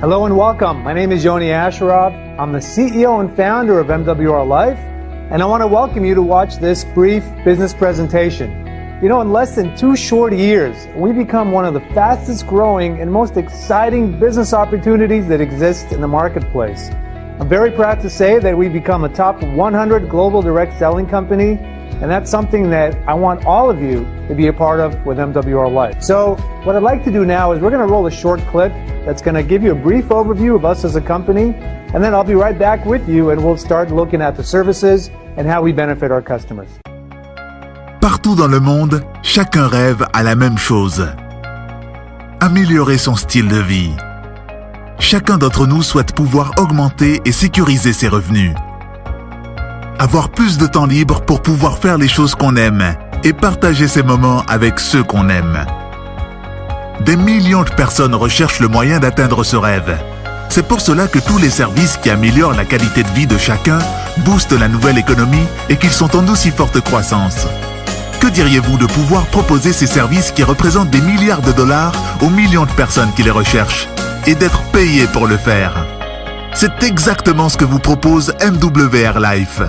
Hello and welcome. My name is Yoni Asherov. I'm the CEO and founder of MWR Life, and I want to welcome you to watch this brief business presentation. You know, in less than 2 short years, we've become one of the fastest growing and most exciting business opportunities that exist in the marketplace. I'm very proud to say that we've become a top 100 global direct selling company, and that's something that I want all of you to be a part of with MWR Life. So what I'd like to do now is we're going to roll a short clip that's going to give you a brief overview of us as a company, and then I'll be right back with you and we'll start looking at the services and how we benefit our customers. Partout dans le monde, chacun rêve à la même chose: améliorer son style de vie. Chacun d'entre nous souhaite pouvoir augmenter et sécuriser ses revenus. Avoir plus de temps libre pour pouvoir faire les choses qu'on aime et partager ces moments avec ceux qu'on aime. Des millions de personnes recherchent le moyen d'atteindre ce rêve. C'est pour cela que tous les services qui améliorent la qualité de vie de chacun boostent la nouvelle économie et qu'ils sont en aussi forte croissance. Que diriez-vous de pouvoir proposer ces services qui représentent des milliards de dollars aux millions de personnes qui les recherchent et d'être payés pour le faire? C'est exactement ce que vous propose MWR Life.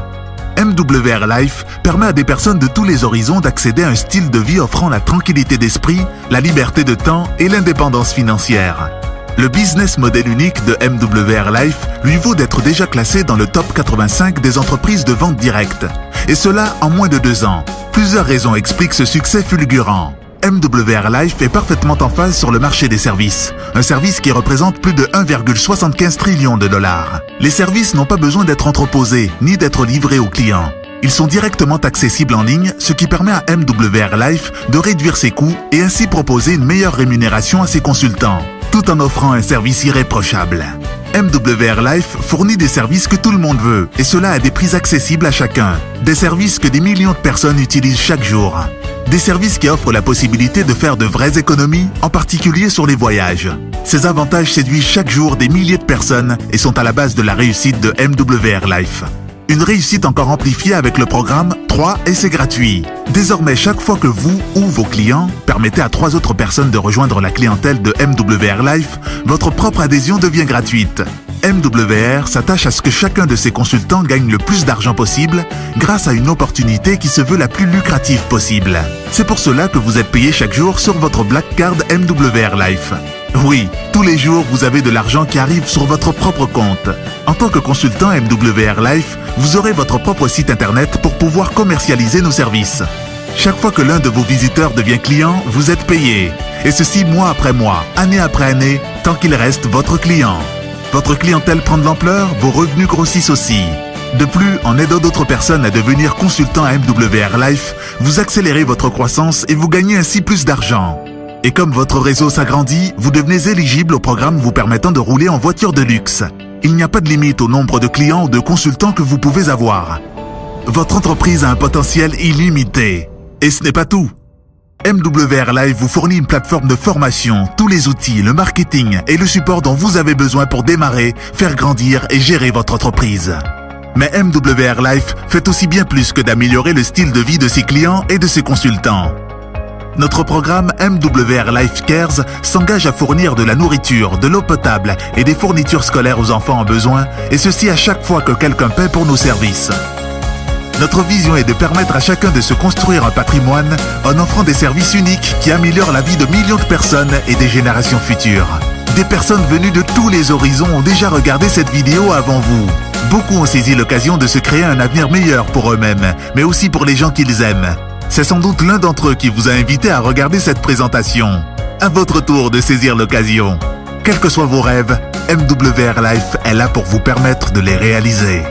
MWR Life permet à des personnes de tous les horizons d'accéder à un style de vie offrant la tranquillité d'esprit, la liberté de temps et l'indépendance financière. Le business model unique de MWR Life lui vaut d'être déjà classé dans le top 85 des entreprises de vente directe. Et cela en moins de 2 ans. Plusieurs raisons expliquent ce succès fulgurant. MWR Life est parfaitement en phase sur le marché des services, un service qui représente plus de 1,75 trillion de dollars. Les services n'ont pas besoin d'être entreposés ni d'être livrés aux clients. Ils sont directement accessibles en ligne, ce qui permet à MWR Life de réduire ses coûts et ainsi proposer une meilleure rémunération à ses consultants, tout en offrant un service irréprochable. MWR Life fournit des services que tout le monde veut, et cela à des prix accessibles à chacun. Des services que des millions de personnes utilisent chaque jour. Des services qui offrent la possibilité de faire de vraies économies, en particulier sur les voyages. Ces avantages séduisent chaque jour des milliers de personnes et sont à la base de la réussite de MWR Life. Une réussite encore amplifiée avec le programme 3 et c'est gratuit. Désormais, chaque fois que vous ou vos clients permettez à 3 autres personnes de rejoindre la clientèle de MWR Life, votre propre adhésion devient gratuite. MWR s'attache à ce que chacun de ses consultants gagne le plus d'argent possible grâce à une opportunité qui se veut la plus lucrative possible. C'est pour cela que vous êtes payé chaque jour sur votre Black Card MWR Life. Oui, tous les jours, vous avez de l'argent qui arrive sur votre propre compte. En tant que consultant MWR Life, vous aurez votre propre site internet pour pouvoir commercialiser nos services. Chaque fois que l'un de vos visiteurs devient client, vous êtes payé. Et ceci mois après mois, année après année, tant qu'il reste votre client. Votre clientèle prend de l'ampleur, vos revenus grossissent aussi. De plus, en aidant d'autres personnes à devenir consultants à MWR Life, vous accélérez votre croissance et vous gagnez ainsi plus d'argent. Et comme votre réseau s'agrandit, vous devenez éligible au programme vous permettant de rouler en voiture de luxe. Il n'y a pas de limite au nombre de clients ou de consultants que vous pouvez avoir. Votre entreprise a un potentiel illimité. Et ce n'est pas tout. MWR Live vous fournit une plateforme de formation, tous les outils, le marketing et le support dont vous avez besoin pour démarrer, faire grandir et gérer votre entreprise. Mais MWR Life fait aussi bien plus que d'améliorer le style de vie de ses clients et de ses consultants. Notre programme MWR Life Cares s'engage à fournir de la nourriture, de l'eau potable et des fournitures scolaires aux enfants en besoin, et ceci à chaque fois que quelqu'un paie pour nos services. Notre vision est de permettre à chacun de se construire un patrimoine en offrant des services uniques qui améliorent la vie de millions de personnes et des générations futures. Des personnes venues de tous les horizons ont déjà regardé cette vidéo avant vous. Beaucoup ont saisi l'occasion de se créer un avenir meilleur pour eux-mêmes, mais aussi pour les gens qu'ils aiment. C'est sans doute l'un d'entre eux qui vous a invité à regarder cette présentation. À votre tour de saisir l'occasion. Quels que soient vos rêves, MWR Life est là pour vous permettre de les réaliser.